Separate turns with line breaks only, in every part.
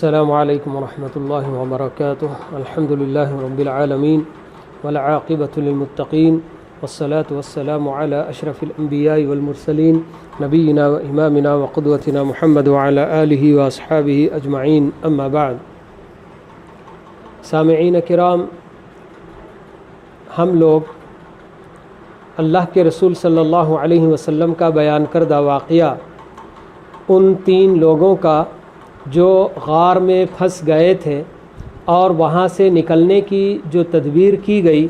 السلام علیکم ورحمۃ اللہ وبرکاتہ۔ الحمد للہ رب العالمین والعاقبۃ للمتقین والصلاة والسلام علی اشرف الانبیاء والمرسلین نبینا و امامنا و قدوتنا محمد وعلی آلہ واصحابہ اجمعین، اما بعد۔ سامعین کرام، ہم لوگ اللہ کے رسول صلی اللہ علیہ وسلم کا بیان کردہ واقعہ، ان 3 لوگوں کا جو غار میں پھنس گئے تھے اور وہاں سے نکلنے کی جو تدبیر کی گئی،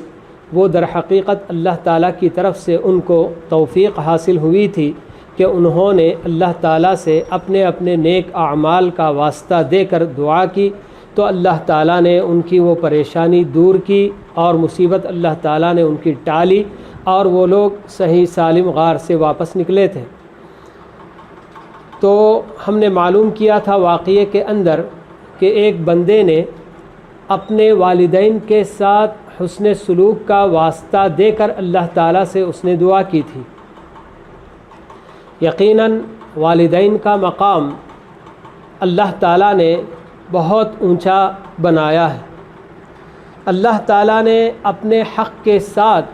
وہ در حقیقت اللہ تعالیٰ کی طرف سے ان کو توفیق حاصل ہوئی تھی کہ انہوں نے اللہ تعالیٰ سے اپنے اپنے نیک اعمال کا واسطہ دے کر دعا کی، تو اللہ تعالیٰ نے ان کی وہ پریشانی دور کی اور مصیبت اللہ تعالیٰ نے ان کی ٹالی، اور وہ لوگ صحیح سالم غار سے واپس نکلے تھے۔ تو ہم نے معلوم کیا تھا واقعے کے اندر کہ ایک بندے نے اپنے والدین کے ساتھ حسن سلوک کا واسطہ دے کر اللہ تعالیٰ سے اس نے دعا کی تھی۔ یقیناً والدین کا مقام اللہ تعالیٰ نے بہت اونچا بنایا ہے۔ اللہ تعالیٰ نے اپنے حق کے ساتھ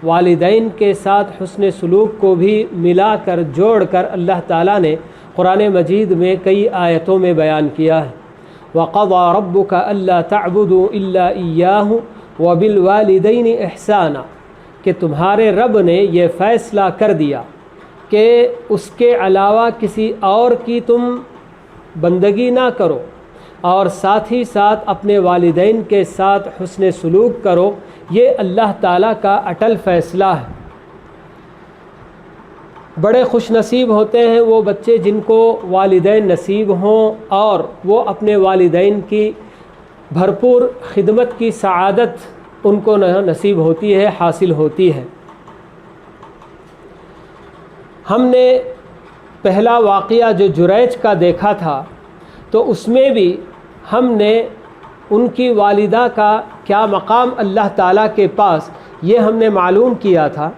والدین کے ساتھ حسن سلوک کو بھی ملا کر جوڑ کر اللہ تعالیٰ نے قرآن مجید میں کئی آیتوں میں بیان کیا ہے۔ وَقَضَىٰ رَبُّكَ أَلَّا تَعْبُدُوا إِلَّا إِيَّاهُ وَبِالْوَالِدَيْنِ إِحْسَانًا، کہ تمہارے رب نے یہ فیصلہ کر دیا کہ اس کے علاوہ کسی اور کی تم بندگی نہ کرو، اور ساتھ ہی ساتھ اپنے والدین کے ساتھ حسن سلوک کرو۔ یہ اللہ تعالیٰ کا اٹل فیصلہ ہے۔ بڑے خوش نصیب ہوتے ہیں وہ بچے جن کو والدین نصیب ہوں اور وہ اپنے والدین کی بھرپور خدمت کی سعادت ان کو نصیب ہوتی ہے، حاصل ہوتی ہے۔ ہم نے پہلا واقعہ جو جریج کا دیکھا تھا، تو اس میں بھی ہم نے ان کی والدہ کا کیا مقام اللہ تعالیٰ کے پاس، یہ ہم نے معلوم کیا تھا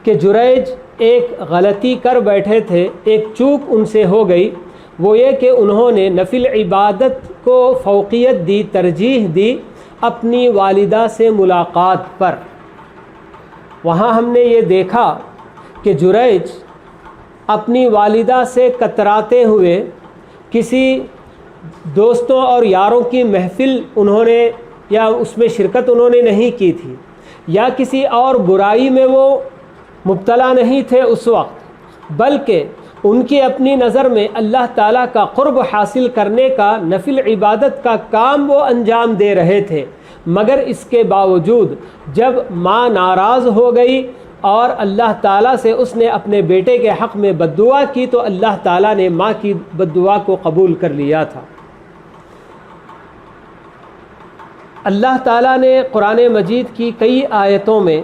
کہ جریج ایک غلطی کر بیٹھے تھے، ایک چوک ان سے ہو گئی، وہ یہ کہ انہوں نے نفل عبادت کو فوقیت دی، ترجیح دی اپنی والدہ سے ملاقات پر۔ وہاں ہم نے یہ دیکھا کہ جریج اپنی والدہ سے کتراتے ہوئے کسی دوستوں اور یاروں کی محفل انہوں نے یا اس میں شرکت انہوں نے نہیں کی تھی، یا کسی اور برائی میں وہ مبتلا نہیں تھے اس وقت، بلکہ ان کی اپنی نظر میں اللہ تعالیٰ کا قرب حاصل کرنے کا نفل عبادت کا کام وہ انجام دے رہے تھے۔ مگر اس کے باوجود جب ماں ناراض ہو گئی اور اللہ تعالیٰ سے اس نے اپنے بیٹے کے حق میں بددعا کی، تو اللہ تعالیٰ نے ماں کی بددعا کو قبول کر لیا تھا۔ اللہ تعالیٰ نے قرآن مجید کی کئی آیتوں میں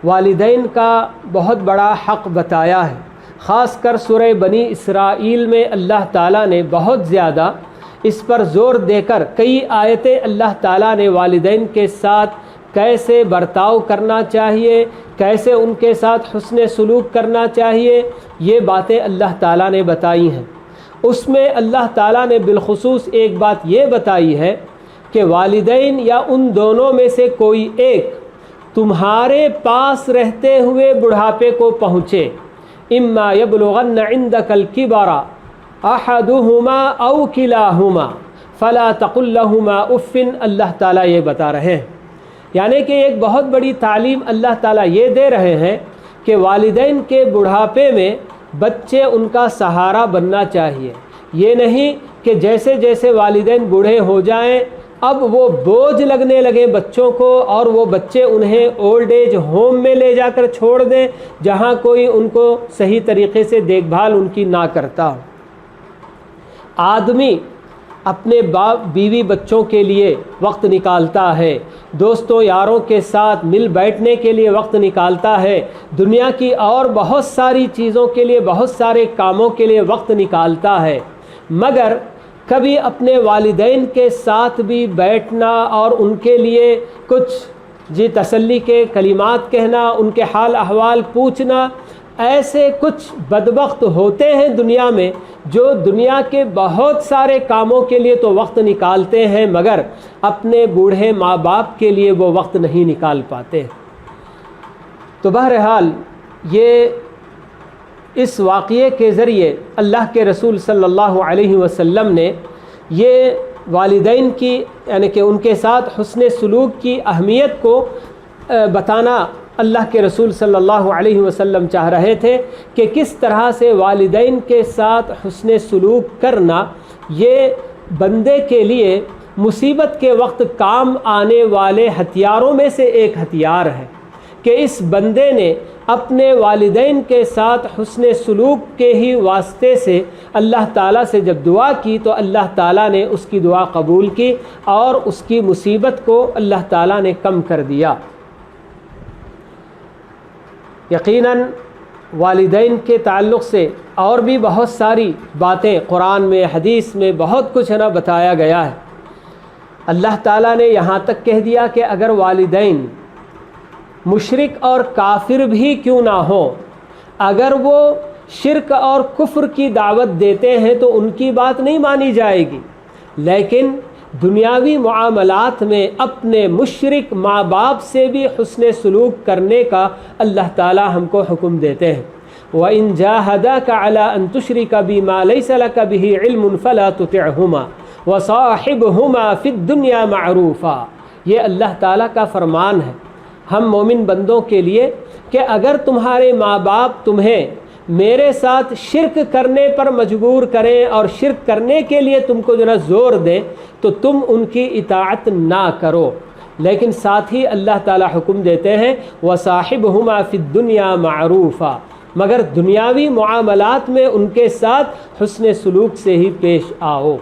والدین کا بہت بڑا حق بتایا ہے۔ خاص کر سورہ بنی اسرائیل میں اللہ تعالیٰ نے بہت زیادہ اس پر زور دے کر کئی آیتیں اللہ تعالیٰ نے والدین کے ساتھ کیسے برتاؤ کرنا چاہیے، کیسے ان کے ساتھ حسن سلوک کرنا چاہیے، یہ باتیں اللہ تعالیٰ نے بتائی ہیں۔ اس میں اللہ تعالیٰ نے بالخصوص ایک بات یہ بتائی ہے کہ والدین یا ان دونوں میں سے کوئی ایک تمہارے پاس رہتے ہوئے بڑھاپے کو پہنچے، اما یبلغن عندک الکبر احدہما او کلاہما فلا تقل لہما اف، اللہ تعالیٰ یہ بتا رہے ہیں۔ یعنی کہ ایک بہت بڑی تعلیم اللہ تعالیٰ یہ دے رہے ہیں کہ والدین کے بڑھاپے میں بچے ان کا سہارا بننا چاہیے۔ یہ نہیں کہ جیسے جیسے والدین بوڑھے ہو جائیں اب وہ بوجھ لگنے لگے بچوں کو، اور وہ بچے انہیں اولڈ ایج ہوم میں لے جا کر چھوڑ دیں جہاں کوئی ان کو صحیح طریقے سے دیکھ بھال ان کی نہ کرتا ہو۔ آدمی اپنے باپ بیوی بچوں کے لیے وقت نکالتا ہے، دوستوں یاروں کے ساتھ مل بیٹھنے کے لیے وقت نکالتا ہے، دنیا کی اور بہت ساری چیزوں کے لیے، بہت سارے کاموں کے لیے وقت نکالتا ہے، مگر کبھی اپنے والدین کے ساتھ بھی بیٹھنا اور ان کے لیے کچھ تسلی کے کلمات کہنا، ان کے حال احوال پوچھنا، ایسے کچھ بدبخت ہوتے ہیں دنیا میں جو دنیا کے بہت سارے کاموں کے لیے تو وقت نکالتے ہیں، مگر اپنے بوڑھے ماں باپ کے لیے وہ وقت نہیں نکال پاتے۔ تو بہرحال یہ اس واقعے کے ذریعے اللہ کے رسول صلی اللہ علیہ وسلم نے یہ والدین کی یعنی کہ ان کے ساتھ حسن سلوک کی اہمیت کو بتانا اللہ کے رسول صلی اللہ علیہ وسلم چاہ رہے تھے کہ کس طرح سے والدین کے ساتھ حسن سلوک کرنا یہ بندے کے لیے مصیبت کے وقت کام آنے والے ہتھیاروں میں سے ایک ہتھیار ہے، کہ اس بندے نے اپنے والدین کے ساتھ حسن سلوک کے ہی واسطے سے اللہ تعالیٰ سے جب دعا کی تو اللہ تعالیٰ نے اس کی دعا قبول کی اور اس کی مصیبت کو اللہ تعالیٰ نے کم کر دیا۔ یقیناً والدین کے تعلق سے اور بھی بہت ساری باتیں قرآن میں حدیث میں بہت کچھ بتایا گیا ہے۔ اللہ تعالیٰ نے یہاں تک کہہ دیا کہ اگر والدین مشرک اور کافر بھی کیوں نہ ہو، اگر وہ شرک اور کفر کی دعوت دیتے ہیں تو ان کی بات نہیں مانی جائے گی، لیکن دنیاوی معاملات میں اپنے مشرک ماں باپ سے بھی حسن سلوک کرنے کا اللہ تعالی ہم کو حکم دیتے ہیں۔ وَإِن جَاهَدَاكَ عَلَىٰ أَن تُشْرِكَ بِمَا لَيْسَ لَكَ بِهِ عِلْمٌ فَلَا تُطِعْهُمَا وَصَاحِبْهُمَا فِي الدُّنْيَا مَعْرُوفًا۔ یہ اللہ تعالیٰ کا فرمان ہے ہم مومن بندوں کے لیے کہ اگر تمہارے ماں باپ تمہیں میرے ساتھ شرک کرنے پر مجبور کریں اور شرک کرنے کے لیے تم کو زور دیں تو تم ان کی اطاعت نہ کرو، لیکن ساتھ ہی اللہ تعالیٰ حکم دیتے ہیں وَصَاحِبْهُمَا فِي الدُّنْيَا مَعْرُوفًا، مگر دنیاوی معاملات میں ان کے ساتھ حسن سلوک سے ہی پیش آؤ۔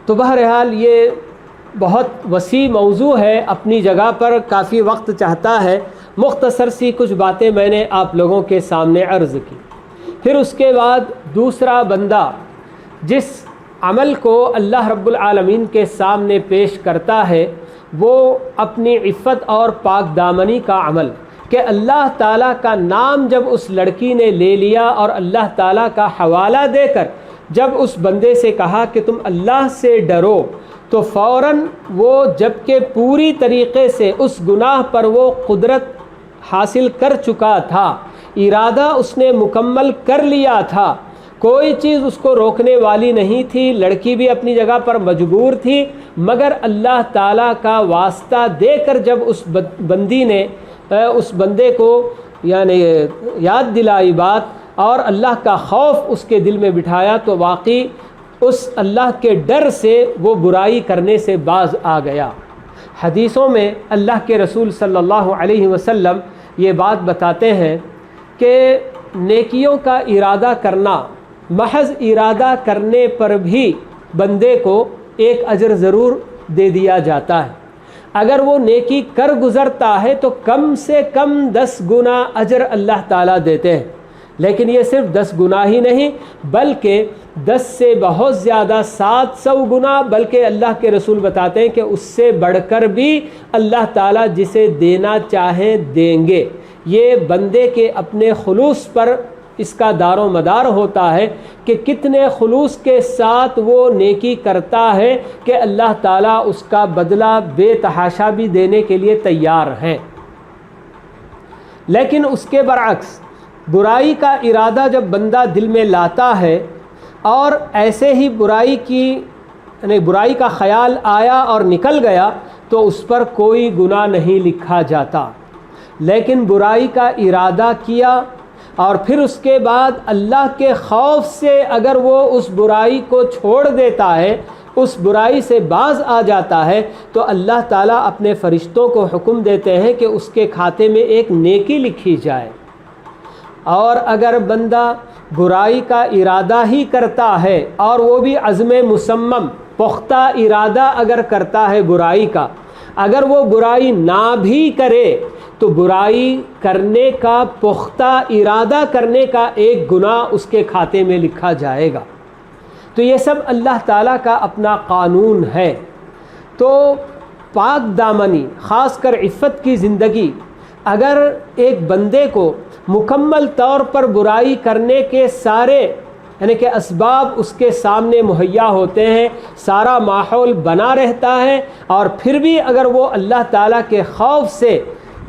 تو بہرحال یہ بہت وسیع موضوع ہے، اپنی جگہ پر کافی وقت چاہتا ہے، مختصر سی کچھ باتیں میں نے آپ لوگوں کے سامنے عرض کی۔ پھر اس کے بعد دوسرا بندہ جس عمل کو اللہ رب العالمین کے سامنے پیش کرتا ہے وہ اپنی عفت اور پاک دامنی کا عمل، کہ اللہ تعالیٰ کا نام جب اس لڑکی نے لے لیا اور اللہ تعالیٰ کا حوالہ دے کر جب اس بندے سے کہا کہ تم اللہ سے ڈرو، تو فوراً وہ جبکہ پوری طریقے سے اس گناہ پر وہ قدرت حاصل کر چکا تھا، ارادہ اس نے مکمل کر لیا تھا، کوئی چیز اس کو روکنے والی نہیں تھی، لڑکی بھی اپنی جگہ پر مجبور تھی، مگر اللہ تعالیٰ کا واسطہ دے کر جب اس بندی نے اس بندے کو یعنی یاد دلائی بات اور اللہ کا خوف اس کے دل میں بٹھایا تو واقعی اس اللہ کے ڈر سے وہ برائی کرنے سے باز آ گیا۔ حدیثوں میں اللہ کے رسول صلی اللہ علیہ وسلم یہ بات بتاتے ہیں کہ نیکیوں کا ارادہ کرنا، محض ارادہ کرنے پر بھی بندے کو ایک اجر ضرور دے دیا جاتا ہے، اگر وہ نیکی کر گزرتا ہے تو کم سے کم 10 گنا اجر اللہ تعالیٰ دیتے ہیں، لیکن یہ صرف 10 گنا ہی نہیں بلکہ 10 سے بہت زیادہ 700 گنا، بلکہ اللہ کے رسول بتاتے ہیں کہ اس سے بڑھ کر بھی اللہ تعالیٰ جسے دینا چاہیں دیں گے۔ یہ بندے کے اپنے خلوص پر اس کا دار و مدار ہوتا ہے کہ کتنے خلوص کے ساتھ وہ نیکی کرتا ہے کہ اللہ تعالیٰ اس کا بدلہ بے تحاشا بھی دینے کے لیے تیار ہیں۔ لیکن اس کے برعکس برائی کا ارادہ جب بندہ دل میں لاتا ہے اور ایسے ہی برائی کا خیال آیا اور نکل گیا تو اس پر کوئی گناہ نہیں لکھا جاتا، لیکن برائی کا ارادہ کیا اور پھر اس کے بعد اللہ کے خوف سے اگر وہ اس برائی کو چھوڑ دیتا ہے، اس برائی سے باز آ جاتا ہے، تو اللہ تعالیٰ اپنے فرشتوں کو حکم دیتے ہیں کہ اس کے کھاتے میں ایک نیکی لکھی جائے۔ اور اگر بندہ برائی کا ارادہ ہی کرتا ہے اور وہ بھی عزم مصمم پختہ ارادہ اگر کرتا ہے برائی کا، اگر وہ برائی نہ بھی کرے تو برائی کرنے کا پختہ ارادہ کرنے کا ایک گناہ اس کے کھاتے میں لکھا جائے گا۔ تو یہ سب اللہ تعالیٰ کا اپنا قانون ہے۔ تو پاک دامنی، خاص کر عفت کی زندگی اگر ایک بندے کو مکمل طور پر برائی کرنے کے سارے یعنی کہ اسباب اس کے سامنے مہیا ہوتے ہیں، سارا ماحول بنا رہتا ہے، اور پھر بھی اگر وہ اللہ تعالیٰ کے خوف سے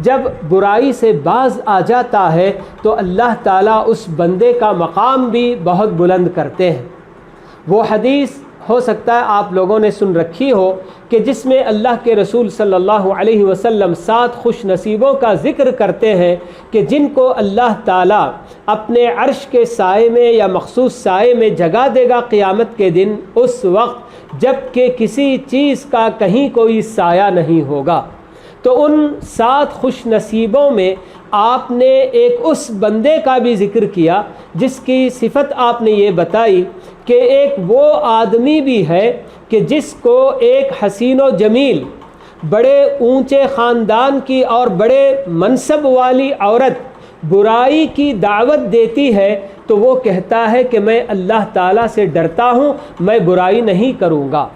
جب برائی سے باز آ جاتا ہے تو اللہ تعالیٰ اس بندے کا مقام بھی بہت بلند کرتے ہیں۔ وہ حدیث ہو سکتا ہے آپ لوگوں نے سن رکھی ہو کہ جس میں اللہ کے رسول صلی اللہ علیہ وسلم 7 خوش نصیبوں کا ذکر کرتے ہیں کہ جن کو اللہ تعالیٰ اپنے عرش کے سائے میں یا مخصوص سائے میں جگہ دے گا قیامت کے دن، اس وقت جب کہ کسی چیز کا کہیں کوئی سایہ نہیں ہوگا۔ تو ان 7 خوش نصیبوں میں آپ نے ایک اس بندے کا بھی ذکر کیا جس کی صفت آپ نے یہ بتائی کہ ایک وہ آدمی بھی ہے کہ جس کو ایک حسین و جمیل بڑے اونچے خاندان کی اور بڑے منصب والی عورت برائی کی دعوت دیتی ہے تو وہ کہتا ہے کہ میں اللہ تعالیٰ سے ڈرتا ہوں، میں برائی نہیں کروں گا۔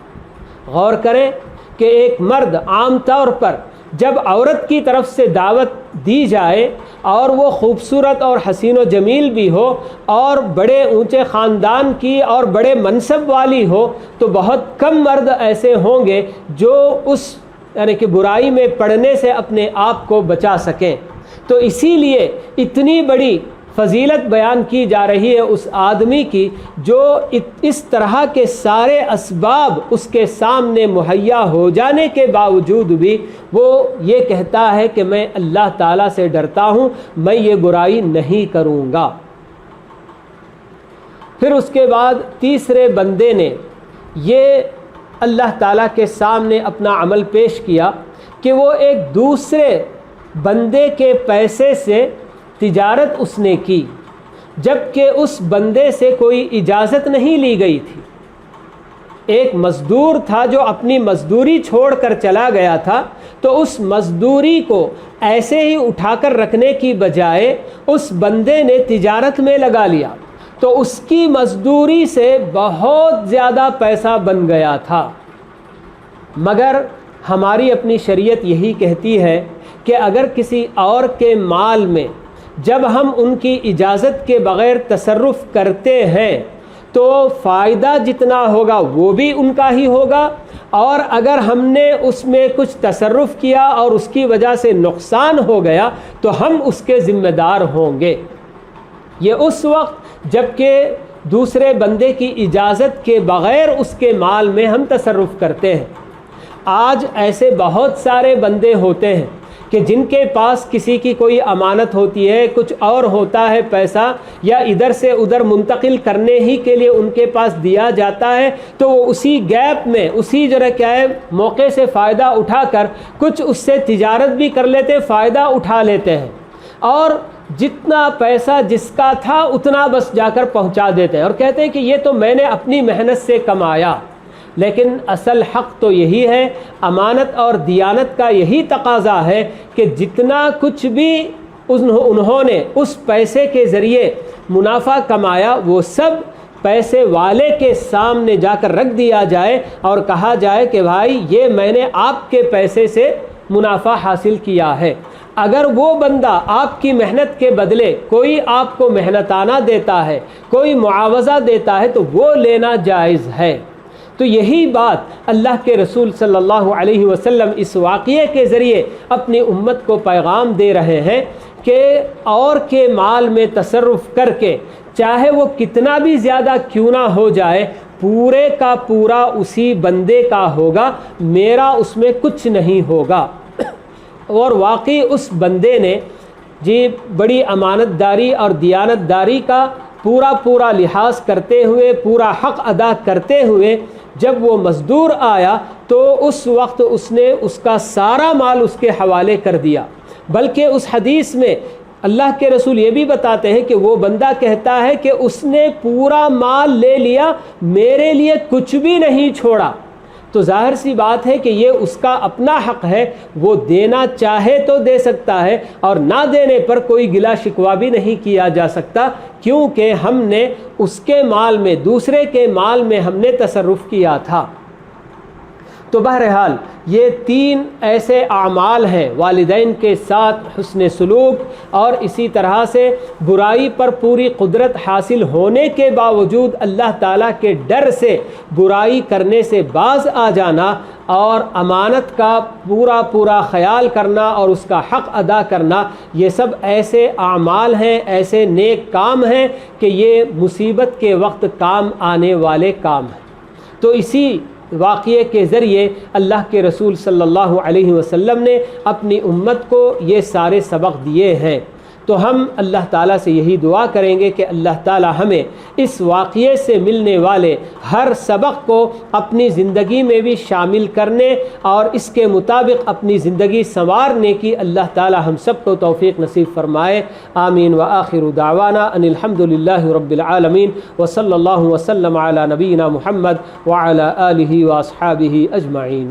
غور کریں کہ ایک مرد عام طور پر جب عورت کی طرف سے دعوت دی جائے اور وہ خوبصورت اور حسین و جمیل بھی ہو اور بڑے اونچے خاندان کی اور بڑے منصب والی ہو تو بہت کم مرد ایسے ہوں گے جو اس یعنی کہ برائی میں پڑنے سے اپنے آپ کو بچا سکیں۔ تو اسی لیے اتنی بڑی فضیلت بیان کی جا رہی ہے اس آدمی کی جو اس طرح کے سارے اسباب اس کے سامنے مہیا ہو جانے کے باوجود بھی وہ یہ کہتا ہے کہ میں اللہ تعالیٰ سے ڈرتا ہوں، میں یہ برائی نہیں کروں گا۔ پھر اس کے بعد تیسرے بندے نے یہ اللہ تعالیٰ کے سامنے اپنا عمل پیش کیا کہ وہ ایک دوسرے بندے کے پیسے سے تجارت اس نے کی، جبکہ اس بندے سے کوئی اجازت نہیں لی گئی تھی۔ ایک مزدور تھا جو اپنی مزدوری چھوڑ کر چلا گیا تھا، تو اس مزدوری کو ایسے ہی اٹھا کر رکھنے کی بجائے اس بندے نے تجارت میں لگا لیا، تو اس کی مزدوری سے بہت زیادہ پیسہ بن گیا تھا۔ مگر ہماری اپنی شریعت یہی کہتی ہے کہ اگر کسی اور کے مال میں جب ہم ان کی اجازت کے بغیر تصرف کرتے ہیں تو فائدہ جتنا ہوگا وہ بھی ان کا ہی ہوگا، اور اگر ہم نے اس میں کچھ تصرف کیا اور اس کی وجہ سے نقصان ہو گیا تو ہم اس کے ذمہ دار ہوں گے۔ یہ اس وقت جب کہ دوسرے بندے کی اجازت کے بغیر اس کے مال میں ہم تصرف کرتے ہیں۔ آج ایسے بہت سارے بندے ہوتے ہیں کہ جن کے پاس کسی کی کوئی امانت ہوتی ہے، کچھ اور ہوتا ہے پیسہ، یا ادھر سے ادھر منتقل کرنے ہی کے لیے ان کے پاس دیا جاتا ہے، تو وہ اسی گیپ میں اسی کیا ہے موقع سے فائدہ اٹھا کر کچھ اس سے تجارت بھی کر لیتے ہیں، فائدہ اٹھا لیتے ہیں، اور جتنا پیسہ جس کا تھا اتنا بس جا کر پہنچا دیتے ہیں اور کہتے ہیں کہ یہ تو میں نے اپنی محنت سے کمایا۔ لیکن اصل حق تو یہی ہے، امانت اور دیانت کا یہی تقاضا ہے کہ جتنا کچھ بھی انہوں نے اس پیسے کے ذریعے منافع کمایا وہ سب پیسے والے کے سامنے جا کر رکھ دیا جائے اور کہا جائے کہ بھائی یہ میں نے آپ کے پیسے سے منافع حاصل کیا ہے۔ اگر وہ بندہ آپ کی محنت کے بدلے کوئی آپ کو محنتانہ دیتا ہے، کوئی معاوضہ دیتا ہے تو وہ لینا جائز ہے۔ تو یہی بات اللہ کے رسول صلی اللہ علیہ وسلم اس واقعے کے ذریعے اپنی امت کو پیغام دے رہے ہیں کہ اور کے مال میں تصرف کر کے چاہے وہ کتنا بھی زیادہ کیوں نہ ہو جائے، پورے کا پورا اسی بندے کا ہوگا، میرا اس میں کچھ نہیں ہوگا۔ اور واقعی اس بندے نے بڑی امانت داری اور دیانت داری کا پورا لحاظ کرتے ہوئے، پورا حق ادا کرتے ہوئے جب وہ مزدور آیا تو اس وقت اس نے اس کا سارا مال اس کے حوالے کر دیا۔ بلکہ اس حدیث میں اللہ کے رسول یہ بھی بتاتے ہیں کہ وہ بندہ کہتا ہے کہ اس نے پورا مال لے لیا، میرے لیے کچھ بھی نہیں چھوڑا۔ تو ظاہر سی بات ہے کہ یہ اس کا اپنا حق ہے، وہ دینا چاہے تو دے سکتا ہے اور نہ دینے پر کوئی گلا شکوہ بھی نہیں کیا جا سکتا، کیونکہ ہم نے اس کے مال میں، دوسرے کے مال میں ہم نے تصرف کیا تھا۔ تو بہرحال یہ 3 ایسے اعمال ہیں، والدین کے ساتھ حسن سلوک، اور اسی طرح سے برائی پر پوری قدرت حاصل ہونے کے باوجود اللہ تعالیٰ کے ڈر سے برائی کرنے سے باز آ جانا، اور امانت کا پورا خیال کرنا اور اس کا حق ادا کرنا، یہ سب ایسے اعمال ہیں، ایسے نیک کام ہیں کہ یہ مصیبت کے وقت کام آنے والے کام ہیں۔ تو اسی واقعے کے ذریعے اللہ کے رسول صلی اللہ علیہ وسلم نے اپنی امت کو یہ سارے سبق دیے ہیں۔ تو ہم اللہ تعالیٰ سے یہی دعا کریں گے کہ اللہ تعالیٰ ہمیں اس واقعے سے ملنے والے ہر سبق کو اپنی زندگی میں بھی شامل کرنے اور اس کے مطابق اپنی زندگی سنوارنے کی اللہ تعالیٰ ہم سب کو توفیق نصیب فرمائے۔ آمین۔ وآخر دعوانا ان الحمد للہ رب العالمین، وصلی اللہ وسلم علی نبینا محمد وعلی آلہ واصحابہ اجمعین۔